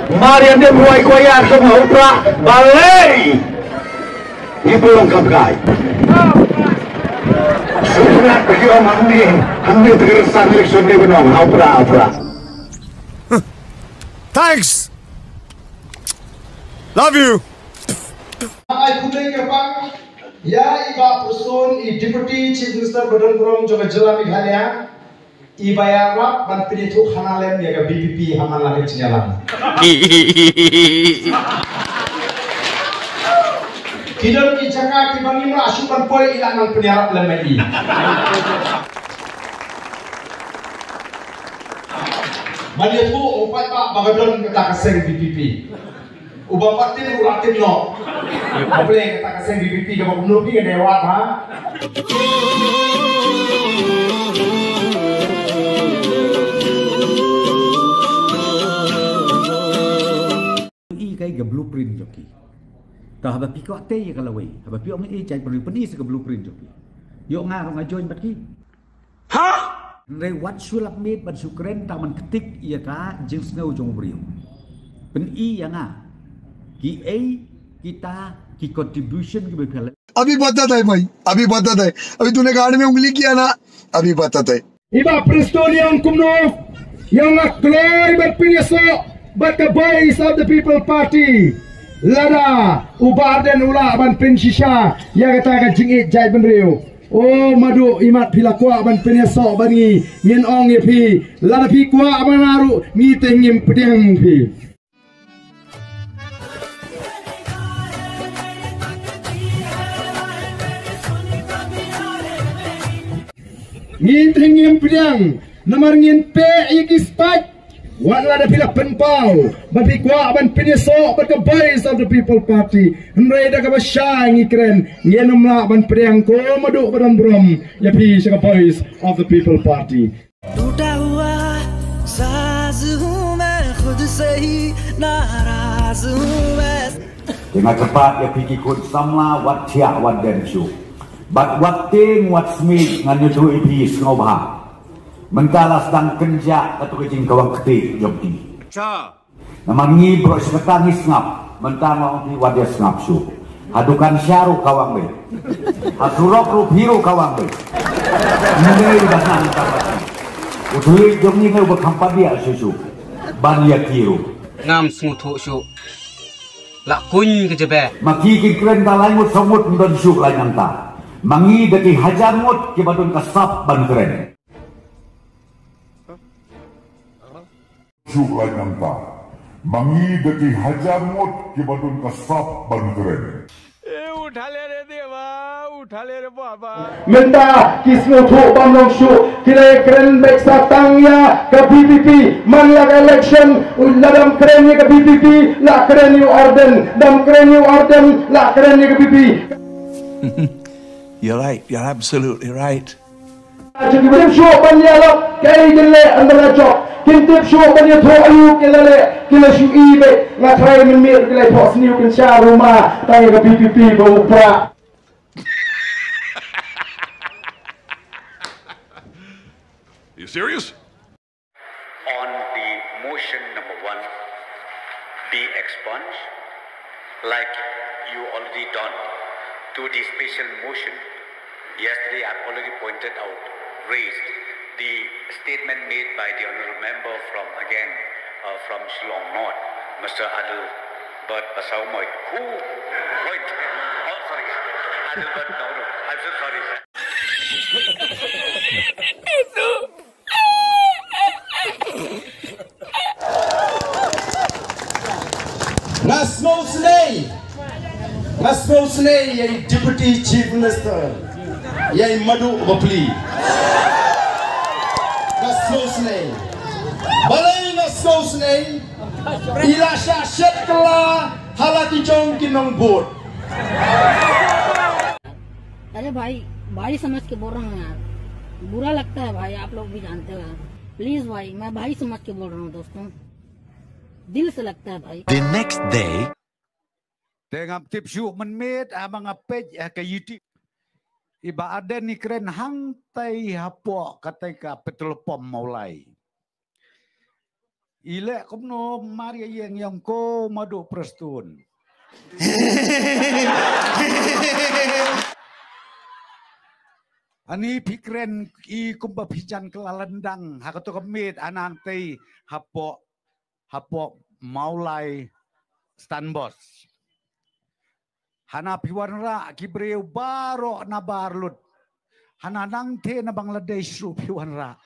Marian dia buai kuaya semua upra balai. Ibu lengkap kai. Sebenarnya bagi orang ini, kami terkesan election dia benar upra. Thanks. Love you. I putting a bang. Ya, iba person, Deputy Chief Minister Badan Grom juga Jela Meghalaya. Iba ya rap ban pinitu hanalem ya ke BPP haman lagi cinyalan. Kidon ki jaka ki bangi ma asupan poi ilangan penyarap lemai. Maliatu opat pak bagadon kata kaseng BPP. Ubah patin ulatin no. Apa yang kata kaseng BPP ke gubernur ki dewa ha. Cái blueprint joki. Tah ba pi ko te ya kalau wei. Ba pi ong cai blueprint se blueprint joki. Yo nga ro ngajoin bat ki. Ha? Re wat sulap mit ban sukren ta man ketik ia ka jeng snau jong brio. Pen i yang a. Ki a kita की contribution की बेफिल अभी बताता है भाई अभी बताता है अभी तूने गाड़ी में उंगली किया ना अभी बताता है Iba Prestonian kumno yang akloy berpinyaso but the voice of the people party lada ubarden ula ban pinsisha yang kata jingit jai benriu oh madu imat pila kwa ban pinyaso bangi ngin ong pi lada pi kwa banaru ni tengim pedang pi ngin tengim pedang nomor ngin pe ikis pat wala da pila penpau babi kwa ban pinyaso but the voice of the people party ndai da ka basya ngi kren ngenom la ban pedang ko madu badan brom ya pi sa voice of the people party टूटा हुआ साज हूँ मैं खुद से ही नाराज हूँ मैं dengan cepat ya pikir kun samla wat cia wat densu bat wat ting wat smith ngan yudu ipi snobha mentalas dan kenja atau kejing kawang ketik jokti cha namangi bro seketangis ngap mentang onti wadia ngap su hadukan syaru kawang be hasurok rupiru kawang be ngai bahan kawang udui jomni ngai bakhampa dia susu ban ya kiru ngam smutu su la kun ke jebe maki ki kren talai mut samut ndon su lai nanta mangi deki hajar mut ki badun kasap ban kren su lai nanta mangi deki hajar mut ki badun kasap ban kren उठा ले रे देवा उठा ले रे बाबा Menda kismu tu bamrong syu kira keren baik satangnya ke BPP manlak election ladam kerennya ke BPP la keren new orden dam keren new orden la kerennya ke BPP. You're right. You're absolutely right. Jadi berim syu banyalap kaya jelle andra jok kintip syu banya tu ayu kelale kila syu ibe ngatrai memir kila pos niu kensya rumah tanya ke BPP bau pra. You serious? On the motion number 1 be expunged like you already done to the special motion yesterday I've already pointed out raised the statement made by the honorable member from again from Shillong North Mr. Adil Bert Pasaumoy who Adil Bert no I'm so sorry sir Nasmo Snei yai Deputy Chief Minister yai Madu Bapli Nasmo Snei balai Nasmo Snei ila syashat kala halati jong kinong board अरे भाई भाई समझ के बोल रहा हूँ यार बुरा लगता है भाई आप लोग भी जानते हो प्लीज भाई मैं भाई समझ के बोल रहा हूँ दोस्तों दिल से लगता है भाई The next day, Tengah tip syuk menmet abang apej ke YouTube. Iba ada ni keren hang tai hapok katai ka petrol pom maulai. Ile kumno Maria yang ko madu prestun. Ani pikren I kumba pijan kelalendang hakato kemit anantai hapo maulai stanbos. Hana piwanra kibreu baro na barlut. Hana nang te na Bangladesh ru piwanra.